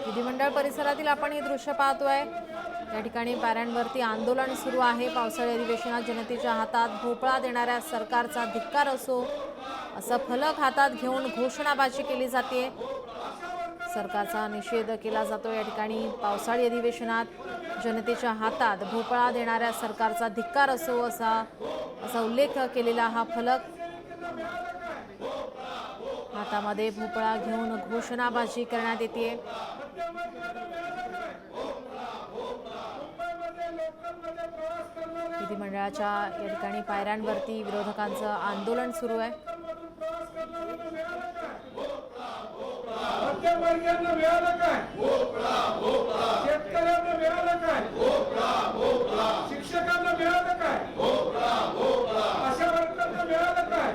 विधिमंडळ परिसरातील आपण हे दृश्य पाहतोय। या ठिकाणी पायऱ्यांवरती आंदोलन सुरू आहे। पावसाळी अधिवेशनात जनतेच्या हातात भोपळा देणाऱ्या सरकारचा धिक्कार असो असा फलक हातात घेऊन घोषणाबाजी केली जाते। सरकारचा निषेध केला जातो। या ठिकाणी पावसाळी अधिवेशनात जनतेच्या हातात भोपळा देणाऱ्या सरकारचा धिक्कार असो असा उल्लेख केलेला हा फलक, हातामध्ये भोपळा घेऊन घोषणाबाजी करण्यात येते। विधिमंडळाच्या या ठिकाणी पायऱ्यांवरती विरोधकांचं आंदोलन सुरू आहे। मध्यमवर्गीयांना मिळालं काय? शेतकऱ्यांना मिळालं काय? शिक्षकांना मिळालं काय? आशा वर्करांना मिळालं काय?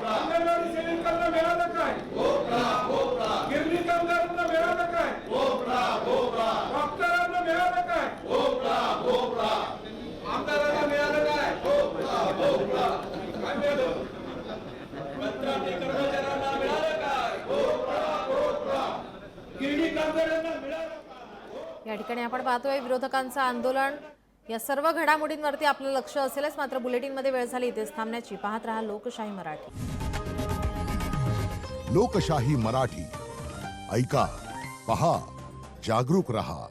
अंगणवाडी सेविकांना मिळालं काय? गिरणी कामगारांना मिळालं काय? डॉक्टरांना मिळालं काय? आमदारांना मिळालं काय? काय मिळालं? कंत्राटी कर्मचाऱ्यांना मिळालं काय? गिरणी कामगारांना मिळालं काय? या ठिकाणी आपण पाहतोय विरोधकांचं आंदोलन। या सर्व घडामोडींवरती आपलं लक्ष असेलच, मात्र बुलेटिनमध्ये वेळ झाली इथेच थांबण्याची। पाहत रहा लोकशाही मराठी। लोकशाही मराठी ऐका, पहा, जागरूक रहा।